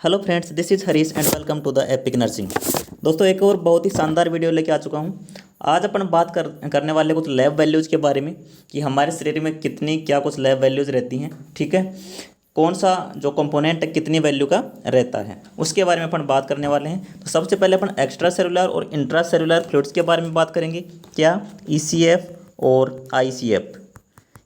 Hello friends, this is Harish and welcome to the epic nursing. दोस्तों, एक और बहुत ही शानदार वीडियो लेके आ चुका हूँ। आज अपन बात करने वाले कुछ लैब वैल्यूज़ के बारे में कि हमारे शरीर में कितनी क्या कुछ लैब वैल्यूज़ रहती हैं। ठीक है, कौन सा जो कंपोनेंट है कितनी वैल्यू का रहता है उसके बारे में अपन बात करने वाले हैं। तो सबसे पहले अपन एक्स्ट्रा सेलुलर और इंट्रा सेलुलर फ्लूइड्स के बारे में बात करेंगे। क्या ECF और ICF,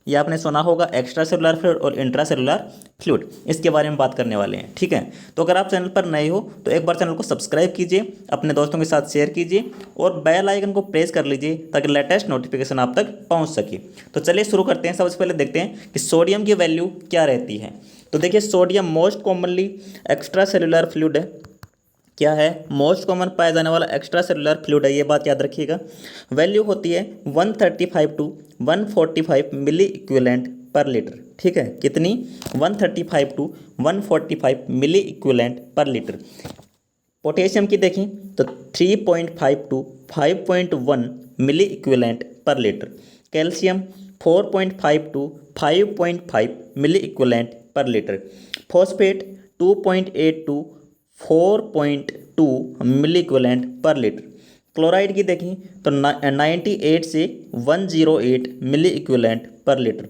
ये आपने सुना होगा, एक्स्ट्रा सेलुलर फ्लूइड और इंट्रा सेलुलर फ्लूइड, इसके बारे में बात करने वाले हैं। ठीक है, तो अगर आप चैनल पर नए हो तो एक बार चैनल को सब्सक्राइब कीजिए, अपने दोस्तों के साथ शेयर कीजिए और बेल आइकन को प्रेस कर लीजिए ताकि लेटेस्ट नोटिफिकेशन आप तक पहुंच सके। तो चलिए शुरू करते हैं। सबसे पहले देखते हैं कि सोडियम की वैल्यू क्या रहती है। तो देखिए, sodium most commonly extra cellular fluid है। क्या है? मोस्ट कॉमन पाया जाने वाला एक्स्ट्रा सेलुलर फ्लूइड है, ये बात याद रखिएगा। वैल्यू होती है 135 to 145 milliequivalent per litre. ठीक है, कितनी? 135 to 145 milliequivalent per litre. Potassium की देखें तो 3.5 to 5.1 milliequivalent per litre. Calcium 4.5 to 5.5 milliequivalent per litre. Phosphate 2.8 to 4.2 milliequivalent per litre. Chloride की देखें तो 98 से 108 milliequivalent per litre.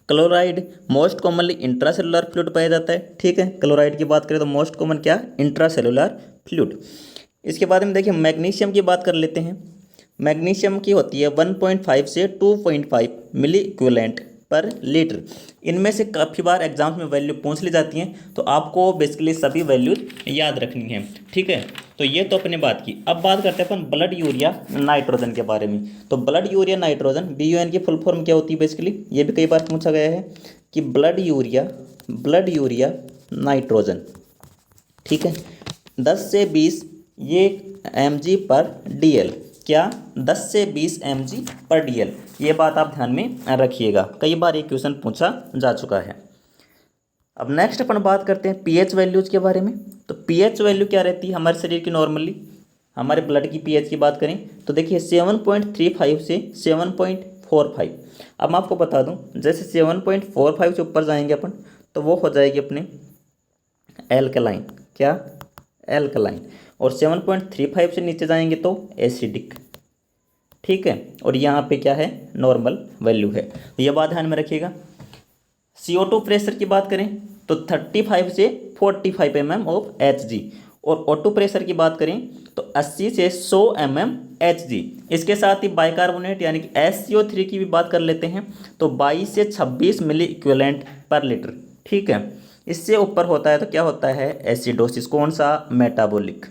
Chloride most commonly intracellular fluid पाया जाता है। ठीक है, क्लोराइड की बात करें तो मोस्ट कॉमन क्या? Intracellular fluid. इसके बाद में देखिए मैग्नीशियम की बात कर लेते हैं। मैग्नीशियम की होती है 1.5 से 2.5 मिली इक्विवेलेंट पर लीटर। इनमें से काफ़ी बार एग्जाम्स में वैल्यू पूछ ली जाती हैं, तो आपको बेसिकली सभी वैल्यूज याद रखनी है। ठीक है, तो ये तो अपने बात की। अब बात करते हैं अपन ब्लड यूरिया नाइट्रोजन के बारे में। तो ब्लड यूरिया नाइट्रोजन, BUN की फुल फॉर्म क्या होती है? बेसिकली ये भी कई बार पूछा गया है कि ब्लड यूरिया नाइट्रोजन। ठीक है, 10 से 20 ये mg पर DL। क्या? 10 से 20 mg पर DL, ये बात आप ध्यान में रखिएगा, कई बार ये क्वेश्चन पूछा जा चुका है। अब नेक्स्ट अपन बात करते हैं pH वैल्यूज़ के बारे में। तो pH वैल्यू क्या रहती है हमारे शरीर की? नॉर्मली हमारे ब्लड की pH की बात करें तो देखिए 7.35 से 7.45। अब मैं आपको बता दूं, जैसे 7.45 से ऊपर जाएंगे अपन तो वो हो जाएगी अपने एल्कलाइन। क्या? एल्कलाइन। और 7.35 से नीचे जाएंगे तो एसिडिक। ठीक है, और यहाँ पे क्या है? नॉर्मल वैल्यू है। तो ये बात ध्यान में रखिएगा। CO2 प्रेशर की बात करें तो 35 से 45 mm ऑफ Hg। और O2 प्रेशर की बात करें तो 80 से 100 mm Hg। इसके साथ ही बाइकार्बोनेट यानी कि SCO3 की भी बात कर लेते हैं तो 22 से 26 मिली इक्विवेलेंट पर लीटर। ठीक है, इससे ऊपर होता है तो क्या होता है? एसिडोसिस। कौन सा? मेटाबॉलिक।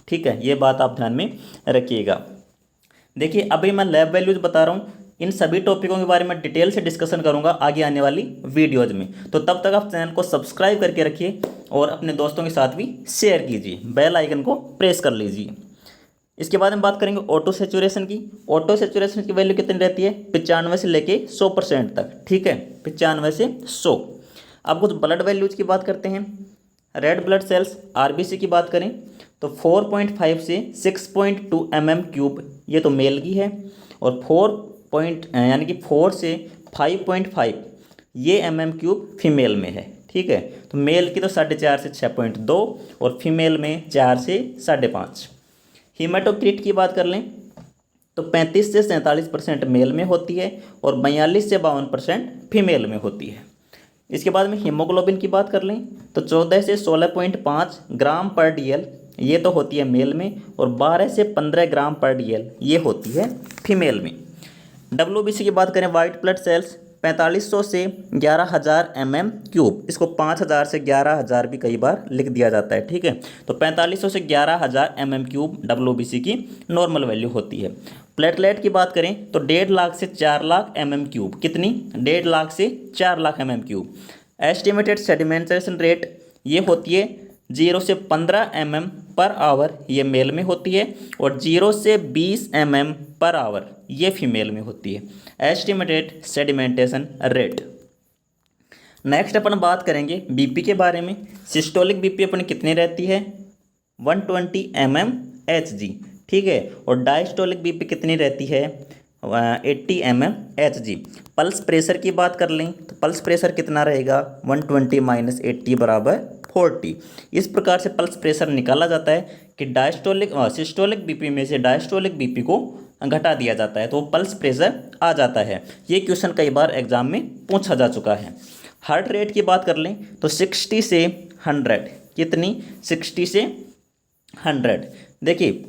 ठीक है, ये बात आप ध्यान में रखिएगा। देखिए, अभी मैं लैब वैल्यूज बता रहा हूँ, इन सभी टॉपिकों के बारे में डिटेल से डिस्कशन करूंगा आगे आने वाली वीडियोज में। तो तब तक आप चैनल को सब्सक्राइब करके रखिए और अपने दोस्तों के साथ भी शेयर कीजिए, बेल आइकन को प्रेस कर लीजिए। इसके बाद हम बात करेंगे ऑटो सेचुरेशन की। ऑटो सेचुरेशन की वैल्यू कितनी रहती है? 95 से लेके 100% तक। ठीक है, 95 से 100। अब कुछ ब्लड वैल्यूज की बात करते हैं। रेड ब्लड सेल्स RBC की बात करें तो 4.5 से 6.2 mm3, ये तो मेल की है। और 4 से 5.5 ये mm3 फीमेल में है। ठीक है, तो मेल की तो 4.5 से 6.2 और फीमेल में 4 से 5.5। हीमेटोक्रिट की बात कर लें तो 35 से 47% मेल में होती है और 42 से 52% फीमेल में होती है। इसके बाद में हीमोग्लोबिन की बात कर लें तो 14 से 16.5 ग्राम पर DL, ये तो होती है मेल में, और 12 से 15 ग्राम पर DL ये होती है फीमेल में। WBC की बात करें, वाइट ब्लड सेल्स 4500 से 11000 mm3, इसको 5000 से 11000 भी कई बार लिख दिया जाता है। ठीक है, तो 4500 से 11000 mm3 WBC की नॉर्मल वैल्यू होती है। प्लेटलेट की बात करें तो 1.5 लाख से 4 लाख mm3। कितनी? 1.5 लाख से 4 lakh mm3। Estimated sedimentation rate ये होती है 0 से 15 mm पर आवर, ये मेल में होती है, और 0 से 20 mm पर आवर ये फीमेल में होती है। Estimated sedimentation rate. नेक्स्ट अपन बात करेंगे BP के बारे में। सिस्टोलिक BP अपन कितनी रहती है? 120 mm Hg। ठीक है, और डायस्टोलिक BP कितनी रहती है? 80 mm Hg। पल्स प्रेशर की बात कर लें तो पल्स प्रेशर कितना रहेगा? 120 - 80 = 40। इस प्रकार से पल्स प्रेशर निकाला जाता है कि डायस्टोलिक सिस्टोलिक बीपी में से डायस्टोलिक बीपी को घटा दिया जाता है तो पल्स प्रेशर आ जाता है। ये क्वेश्चन कई बार एग्जाम में पूछा जा चुका है। हार्ट रेट की बात कर लें तो 60 से 100, कितनी 60 से 100। देखिए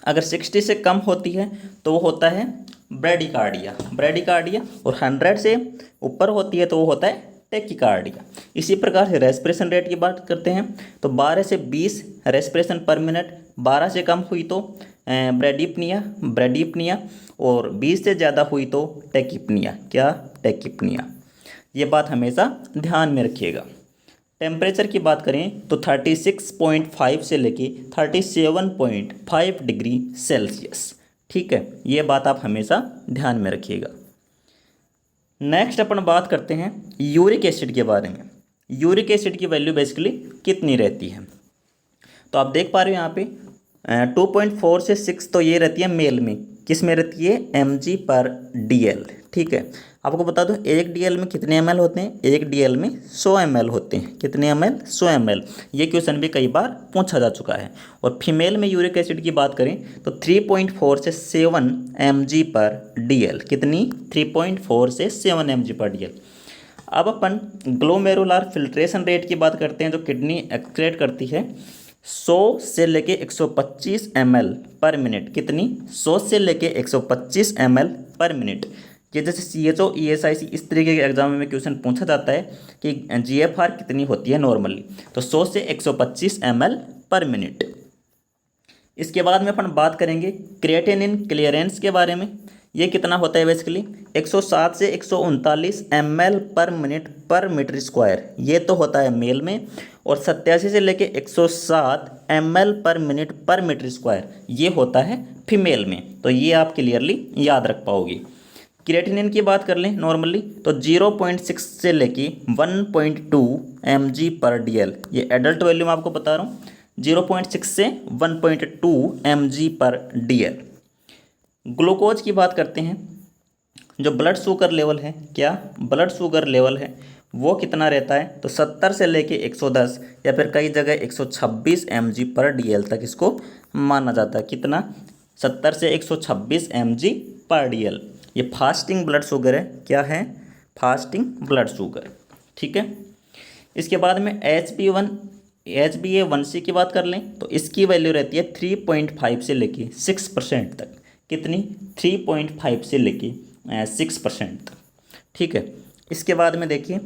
अगर 60 से कम होती है तो वो होता है ब्रेडिकार्डिया, और 100 से ऊपर होती है तो वो होता है टेकिकार्डिया। इसी प्रकार से रेस्पिरेशन रेट की बात करते हैं तो 12 से 20 रेस्पिरेशन पर मिनट, 12 से कम हुई तो ब्रेडिपनिया, और 20 से ज़्यादा हुई तो टेकिपनिया। ये बात हमेशा ध्यान में रखिएगा। टेम्परेचर की बात करें तो 36.5 से लेके 37.5 डिग्री सेल्सियस। ठीक है, ये बात आप हमेशा ध्यान में रखिएगा। नेक्स्ट अपन बात करते हैं यूरिक एसिड के बारे में। यूरिक एसिड की वैल्यू बेसिकली कितनी रहती है तो आप देख पा रहे हो यहाँ पे 2.4 से 6 तो ये रहती है मेल में, किस में रहती है mg/dl। ठीक है, आपको बता दूं एक डीएल में कितने ml होते हैं, एक डीएल में 100 ml होते हैं। कितने ml 100 ml। ये क्वेश्चन भी कई बार पूछा जा चुका है। और फीमेल में यूरिक एसिड की बात करें तो 3.4 से 7 mg/dl। कितनी 3.4 से 7 mg/dl। अब अपन ग्लोमेरुलर फिल्ट्रेशन रेट की बात करते हैं जो किडनी एक्सक्रीट करती है 100 से लेके 125 ml पर मिनट। कितनी 100 से लेके 125 ml पर मिनट। ये जैसे CHO ESIC इस तरीके के एग्जाम में क्वेश्चन पूछा जाता है कि GFR कितनी होती है नॉर्मली, तो 100 से 125 ml पर मिनट। इसके बाद में अपन बात करेंगे क्रिएटिनिन क्लियरेंस के बारे में। ये कितना होता है बेसिकली 107 से 139 ml पर मिनट पर मीटर स्क्वायर। ये तो होता है मेल में। और 87 से लेके 107 ml पर मिनट पर मीटर स्क्वायर ये होता है फीमेल में। तो ये आप क्लियरली याद रख पाओगे। क्रिएटिनिन की बात कर लें नॉर्मली तो 0.6 से लेके 1.2 mg/dl। ये एडल्ट वैल्यू मैं आपको बता रहा हूँ, 0.6 से 1.2 mg/dl। ग्लूकोज की बात करते हैं, जो ब्लड शुगर लेवल है, क्या ब्लड शुगर लेवल है वो कितना रहता है तो 70 से लेके 110 या फिर कई जगह 126 mg/dl तक इसको माना जाता है। कितना 70 से 126 mg/dl। ये फास्टिंग ब्लड शुगर है। क्या है फास्टिंग ब्लड शुगर। ठीक है, इसके बाद में HbA1c की बात कर लें तो इसकी वैल्यू रहती है 3.5 से लेके 6% तक। कितनी 3.5 से लेके 6% तक। ठीक है, इसके बाद में देखिए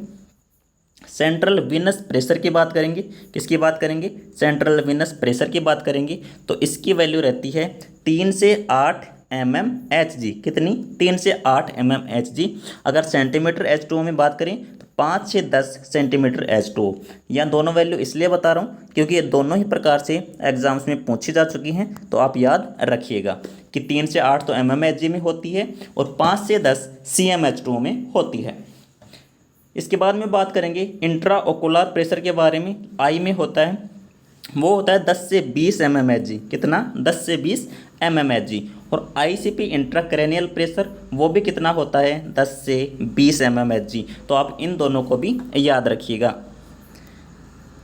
सेंट्रल वीनस प्रेशर की बात करेंगे। किसकी बात करेंगे सेंट्रल वीनस प्रेशर की बात करेंगे तो इसकी वैल्यू रहती है 3 से 8 mmHg। कितनी 3 से 8 mmHg। अगर सेंटीमीटर H2O में बात करें तो 5 से 10 सेंटीमीटर H2O। यह दोनों वैल्यू इसलिए बता रहा हूँ क्योंकि ये दोनों ही प्रकार से एग्जाम्स में पूछी जा चुकी हैं, तो आप याद रखिएगा कि 3 से 8 तो mmHg में होती है और 5 से 10 CmH2O में होती है। इसके बाद में बात करेंगे इंट्राओकुलर प्रेशर के बारे में। आई में होता है वो होता है 10 से 20 mmHg। कितना 10 से 20 mmHg। और ICP इंट्राक्रैनियल प्रेशर वो भी कितना होता है 10 से 20 mmHg। तो आप इन दोनों को भी याद रखिएगा।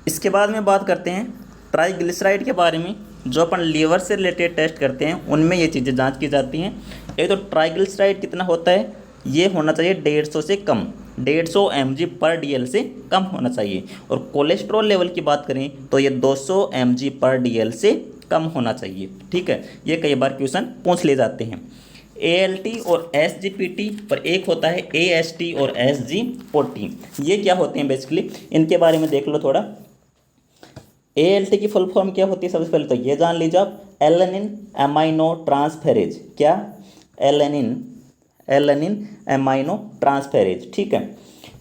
इसके बाद में बात करते हैं ट्राइग्लिसराइड के बारे में। जो अपन लीवर से रिलेटेड टेस्ट करते हैं उनमें ये चीज़ें जांच की जाती हैं। एक तो ट्राइग्लिसराइड कितना होता है, ये होना चाहिए 150 से कम, 150 mg/dl से कम होना चाहिए। और कोलेस्ट्रॉल लेवल की बात करें तो ये 200 mg/dl से कम होना चाहिए। ठीक है, ये कई बार क्वेश्चन पूछ ले जाते हैं। ALT और SGPT पर एक होता है AST और SGOT। ये क्या होते हैं बेसिकली, इनके बारे में देख लो थोड़ा। ALT की फुल फॉर्म क्या होती है सबसे पहले तो ये जान लीजिए आप, एलेनिन एमाइनो ट्रांसफेरेज। क्या एलेनिन एमाइनो ट्रांसफेरेज। ठीक है,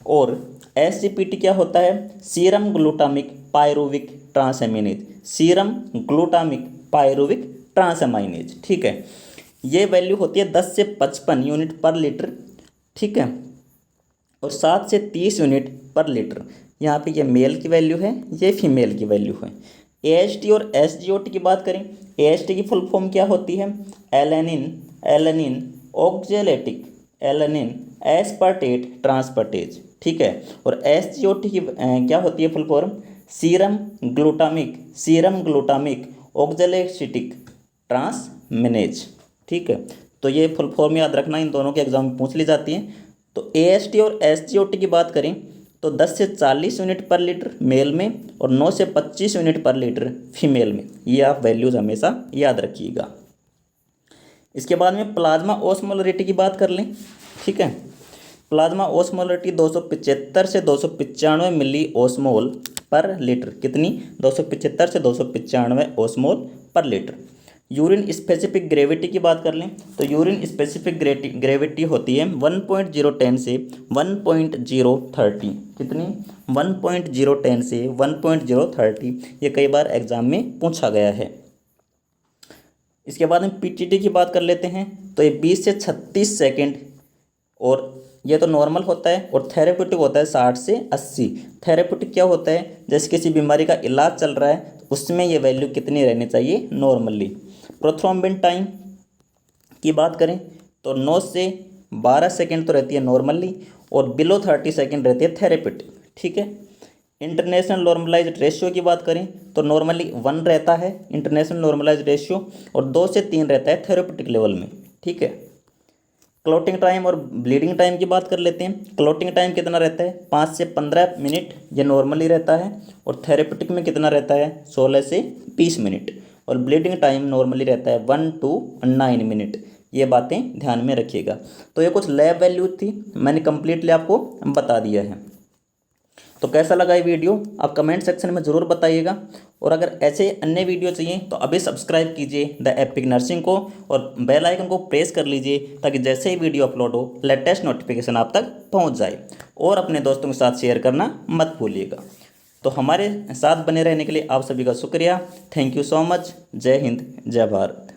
और SGPT क्या होता है, serum glutamic pyruvic transaminase. Serum glutamic pyruvic transaminase. ठीक है, ये वैल्यू होती है 10 से 55 यूनिट पर लीटर। ठीक है, और 7 से 30 यूनिट पर लीटर। यहाँ पे ये मेल की वैल्यू है, ये फीमेल की वैल्यू है। AST और SGOT की बात करें, AST की फुल फॉर्म क्या होती है, एलेनिन ऑक्जेलेटिक एलेनिन एस्पार्टेट ट्रांसपर्टेज। ठीक है, और SGOT की क्या होती है full form, serum glutamic oxaloacetic transaminase. ठीक है, तो ये फुल फॉर्म याद रखना, इन दोनों के एग्जाम में पूछ ली जाती हैं। तो AST और SGOT की बात करें तो 10 से 40 यूनिट पर लीटर मेल में और 9 से 25 यूनिट पर लीटर फीमेल में। ये आप वैल्यूज़ हमेशा याद रखिएगा। इसके बाद में प्लाज्मा ओस्मोलरिटी की बात कर लें। ठीक है, प्लाज्मा ओस्मोलरिटी 275 से 295 मिली ओस्मोल पर लीटर। कितनी? 275 से 295 ओस्मोल पर लीटर। यूरिन स्पेसिफिक ग्रेविटी की बात कर लें तो यूरिन स्पेसिफिक ग्रेविटी होती है 1.010 से 1.030। कितनी? 1.010 से 1.030। ये कई बार एग्जाम में पूछा गया है। इसके बाद में PTT की बात कर लेते हैं तो ये 20 से 36 सेकेंड, और ये तो नॉर्मल होता है, और थेरेप्यूटिक होता है 60 से 80। थेरेप्यूटिक क्या होता है? जैसे किसी बीमारी का इलाज चल रहा है उसमें ये वैल्यू कितनी रहनी चाहिए? नॉर्मली। प्रोथ्रोम्बिन टाइम की बात करें तो 9 से 12 सेकेंड तो रहती है नॉर्मली, और बिलो 30 सेकेंड रहती है थेरेप्यूटिक। ठीक है, इंटरनेशनल नॉर्मलाइज्ड रेशियो की बात करें तो नॉर्मली 1 रहता है इंटरनेशनल नॉर्मलाइज्ड रेशियो, और 2 से 3 रहता है थेरेप्यूटिक लेवल में। ठीक है, क्लोटिंग टाइम और ब्लीडिंग टाइम की बात कर लेते हैं। क्लोटिंग टाइम कितना रहता है? 5 से 15 मिनट, ये नॉर्मली रहता है, और थेरेप्यूटिक में कितना रहता है? 16 से 20 मिनट, और ब्लीडिंग टाइम नॉर्मली रहता है 1 to 9 मिनट। ये बातें ध्यान में रखिएगा। तो ये कुछ लैब वैल्यूज थी, मैंने कंप्लीटली आपको बता दिया है। तो कैसा लगा ये वीडियो आप कमेंट सेक्शन में ज़रूर बताइएगा, और अगर ऐसे अन्य वीडियो चाहिए तो अभी सब्सक्राइब कीजिए द एपिक नर्सिंग को, और बेल आइकन को प्रेस कर लीजिए ताकि जैसे ही वीडियो अपलोड हो लेटेस्ट नोटिफिकेशन आप तक पहुंच जाए, और अपने दोस्तों के साथ शेयर करना मत भूलिएगा। तो हमारे साथ बने रहने के लिए आप सभी का शुक्रिया। Thank you so much. जय हिंद, जय भारत।